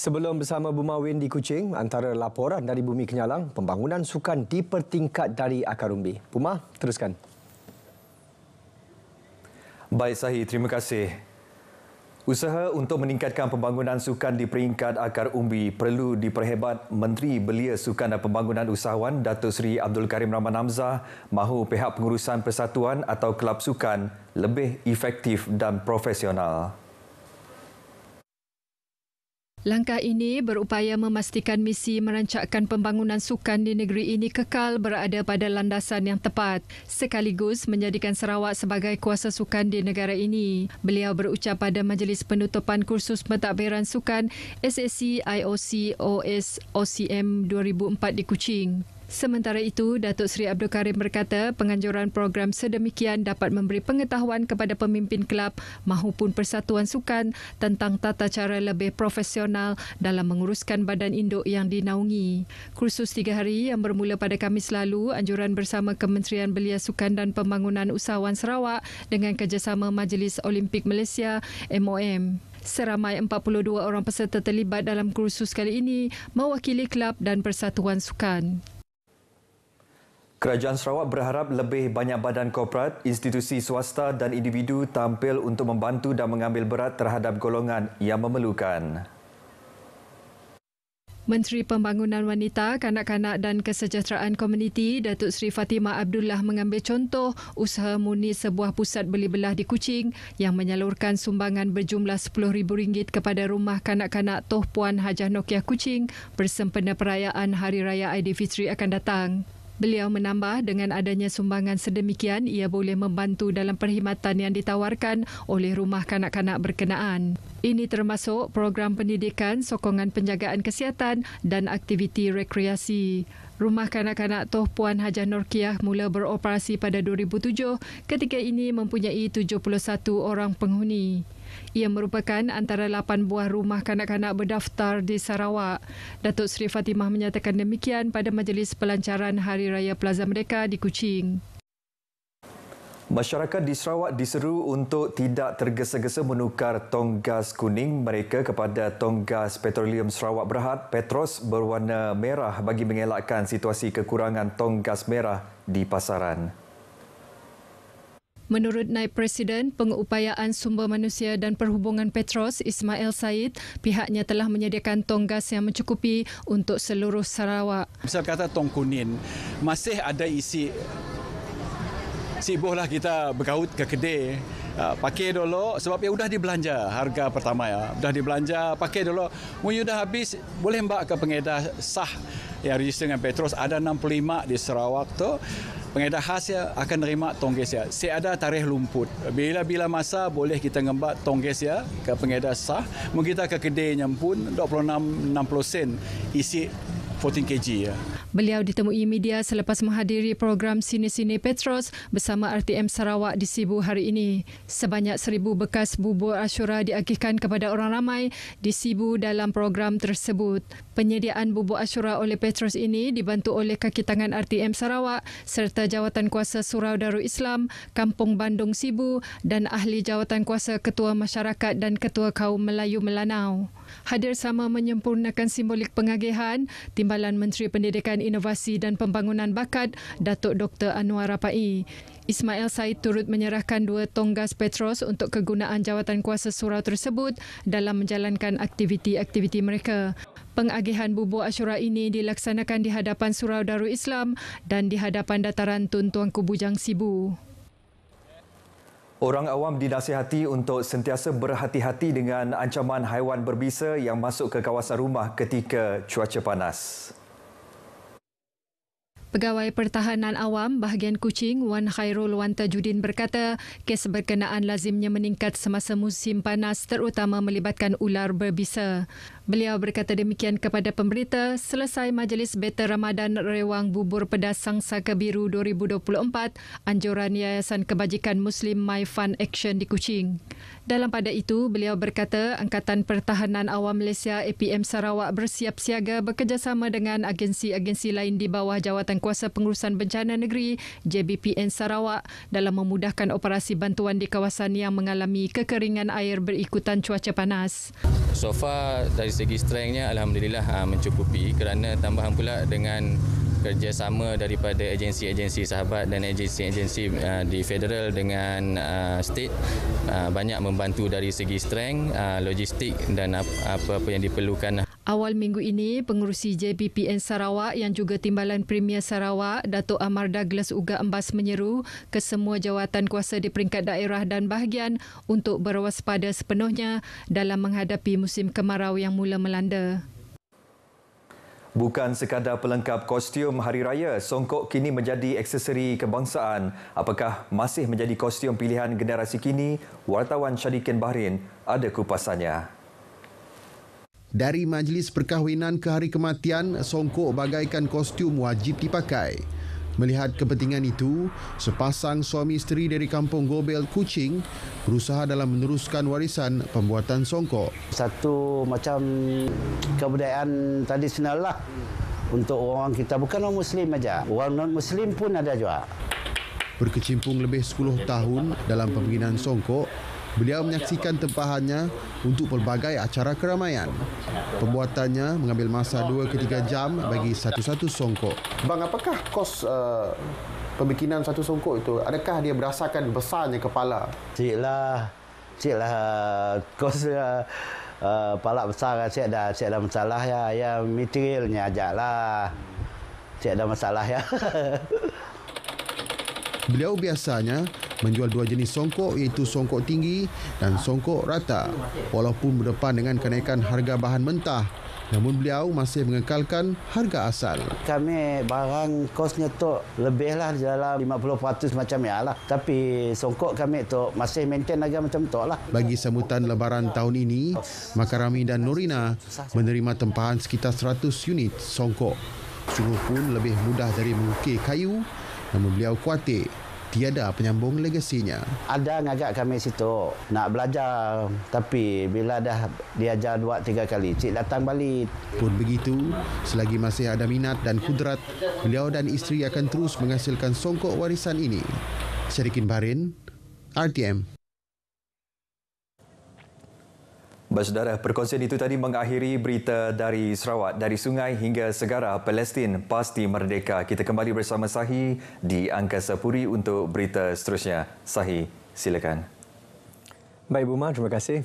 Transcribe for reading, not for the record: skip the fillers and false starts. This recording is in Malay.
Sebelum bersama Bumawin di Kuching, antara laporan dari Bumi Kenyalang, pembangunan sukan dipertingkat dari akar umbi. Buma, teruskan. Baik Sahi, terima kasih. Usaha untuk meningkatkan pembangunan sukan di peringkat akar umbi perlu diperhebat. Menteri Belia Sukan dan Pembangunan Usahawan Datuk Seri Abdul Karim Rahman Hamzah mahu pihak pengurusan persatuan atau kelab sukan lebih efektif dan profesional. Langkah ini berupaya memastikan misi merancangkan pembangunan sukan di negeri ini kekal berada pada landasan yang tepat, sekaligus menjadikan Sarawak sebagai kuasa sukan di negara ini. Beliau berucap pada majlis penutupan kursus pentadbiran sukan SSC IOC OS OCM 2004 di Kuching. Sementara itu, Datuk Seri Abdul Karim berkata penganjuran program sedemikian dapat memberi pengetahuan kepada pemimpin kelab mahupun persatuan sukan tentang tata cara lebih profesional dalam menguruskan badan induk yang dinaungi. Kursus 3 hari yang bermula pada Khamis lalu, anjuran bersama Kementerian Belia Sukan dan Pembangunan Usahawan Sarawak dengan kerjasama Majlis Olimpik Malaysia MOM. Seramai 42 orang peserta terlibat dalam kursus kali ini mewakili kelab dan persatuan sukan. Kerajaan Sarawak berharap lebih banyak badan korporat, institusi swasta dan individu tampil untuk membantu dan mengambil berat terhadap golongan yang memerlukan. Menteri Pembangunan Wanita, Kanak-kanak dan Kesejahteraan Komuniti Datuk Seri Fatimah Abdullah mengambil contoh usaha murni sebuah pusat beli belah di Kuching yang menyalurkan sumbangan berjumlah RM10,000 kepada Rumah Kanak-kanak Toh Puan Hajah Nokia Kuching bersempena perayaan Hari Raya Aidilfitri akan datang. Beliau menambah dengan adanya sumbangan sedemikian ia boleh membantu dalam perkhidmatan yang ditawarkan oleh rumah kanak-kanak berkenaan. Ini termasuk program pendidikan, sokongan penjagaan kesihatan dan aktiviti rekreasi. Rumah kanak-kanak Toh Puan Hajah Nokia mula beroperasi pada 2007, ketika ini mempunyai 71 orang penghuni. Ia merupakan antara 8 buah rumah kanak-kanak berdaftar di Sarawak. Datuk Seri Fatimah menyatakan demikian pada majlis pelancaran Hari Raya Plaza Merdeka di Kuching. Masyarakat di Sarawak diseru untuk tidak tergesa-gesa menukar tong gas kuning mereka kepada tong gas Petroleum Sarawak Berhad Petros berwarna merah bagi mengelakkan situasi kekurangan tong gas merah di pasaran. Menurut Naib Presiden Pengupayaan Sumber Manusia dan Perhubungan Petros, Ismail Said, pihaknya telah menyediakan tong gas yang mencukupi untuk seluruh Sarawak. Misal kata tong kuning, masih ada isi sibuhlah kita bergaut ke kedai. Pakai dulu sebab ya sudah dibelanja harga pertama ya. Sudah dibelanja, pakai dulu. Mungkin sudah habis, boleh mbak ke pengedar sah yang register dengan Petros. Ada 65 di Sarawak tu. Pengedar khas ya akan nerima tong gas ya. Saya ada tarikh lumput. Bila-bila masa boleh kita ngembat tong gas ya ke pengedar sah. Mungkin kita ke kedainya pun 26-60 sen isi 14 kg ya. Beliau ditemui media selepas menghadiri program Sini-Sini Petros bersama RTM Sarawak di Sibu hari ini. Sebanyak 1,000 bekas bubur Ashura diagihkan kepada orang ramai di Sibu dalam program tersebut. Penyediaan bubur Ashura oleh Petros ini dibantu oleh kaki tangan RTM Sarawak serta Jawatan Kuasa Surau Darul Islam, Kampung Bandung Sibu dan ahli Jawatan Kuasa Ketua Masyarakat dan Ketua Kaum Melayu Melanau. Hadir sama menyempurnakan simbolik pengagihan, Timbalan Menteri Pendidikan, Inovasi dan Pembangunan Bakat, Datuk Dr. Anwar Rapai. Ismail Said turut menyerahkan 2 tong gas Petros untuk kegunaan Jawatan Kuasa Surau tersebut dalam menjalankan aktiviti-aktiviti mereka. Pengagihan bubur Ashura ini dilaksanakan di hadapan Surau Darul Islam dan di hadapan Dataran Tun Tuanku Bujang Sibu. Orang awam dinasihati untuk sentiasa berhati-hati dengan ancaman haiwan berbisa yang masuk ke kawasan rumah ketika cuaca panas. Pegawai Pertahanan Awam bahagian Kuching, Wan Khairul Wan Tajudin berkata, kes berkenaan lazimnya meningkat semasa musim panas terutama melibatkan ular berbisa. Beliau berkata demikian kepada pemberita selesai Majlis Beta Ramadan Rewang Bubur Pedas Sangsa Kebiru 2024, anjuran Yayasan Kebajikan Muslim My Fund Action di Kuching. Dalam pada itu, beliau berkata Angkatan Pertahanan Awam Malaysia APM Sarawak bersiap siaga bekerjasama dengan agensi-agensi lain di bawah Jawatan Kuasa Pengurusan Bencana Negeri JBPN Sarawak dalam memudahkan operasi bantuan di kawasan yang mengalami kekeringan air berikutan cuaca panas. So far dari segi strengthnya alhamdulillah mencukupi, kerana tambahan pula dengan kerjasama daripada agensi-agensi sahabat dan agensi-agensi di federal dengan state banyak membantu dari segi strength, logistik dan apa-apa yang diperlukan. Awal minggu ini, pengerusi JBPN Sarawak yang juga Timbalan Premier Sarawak, Datuk Amar Douglas Uga Embas menyeru ke semua jawatan kuasa di peringkat daerah dan bahagian untuk berwaspada sepenuhnya dalam menghadapi musim kemarau yang mula melanda. Bukan sekadar pelengkap kostum Hari Raya, songkok kini menjadi aksesori kebangsaan. Apakah masih menjadi kostum pilihan generasi kini? Wartawan Syadikin Bahrin ada kupasannya. Dari majlis perkahwinan ke hari kematian, songkok bagaikan kostum wajib dipakai. Melihat kepentingan itu, sepasang suami isteri dari Kampung Gobel, Kuching berusaha dalam meneruskan warisan pembuatan songkok. Satu macam kebudayaan tradisional lah untuk orang kita, bukan orang Muslim aja, orang non-Muslim pun ada juga. Berkecimpung lebih 10 tahun dalam pembikinan songkok, beliau menyaksikan tempahannya untuk pelbagai acara keramaian. Pembuatannya mengambil masa 2 ke 3 jam bagi satu-satu songkok. Bang, apakah kos pembikinan satu songkok itu? Adakah dia berasakan besarnya kepala? Ciklah kos kepala besar, cik ada masalah ya. Ya materialnya ajalah. Cik ada masalah ya. Beliau biasanya menjual 2 jenis songkok, iaitu songkok tinggi dan songkok rata. Walaupun berdepan dengan kenaikan harga bahan mentah, namun beliau masih mengekalkan harga asal. Kami barang kosnya tu lebih lah dalam 50% macam ya lah. Tapi songkok kami tu masih maintain harga macam tu lah. Bagi sambutan Lebaran tahun ini, Makarami dan Norina menerima tempahan sekitar 100 unit songkok. Sungguh pun lebih mudah dari mengukir kayu, namun beliau khawatir tiada penyambung legasinya. Ada ngagak kami situ nak belajar, tapi bila dah diajar 2-3 kali, cik datang balik. Pun begitu, selagi masih ada minat dan kudrat, beliau dan isteri akan terus menghasilkan songkok warisan ini. Syadikin Bahrin, RTM. Saudara, perkongsian itu tadi mengakhiri berita dari Sarawak. Dari sungai hingga segara, Palestin pasti merdeka. Kita kembali bersama Sahi di Angkasa Puri untuk berita seterusnya. Sahi, silakan. Baik, Buma, terima kasih.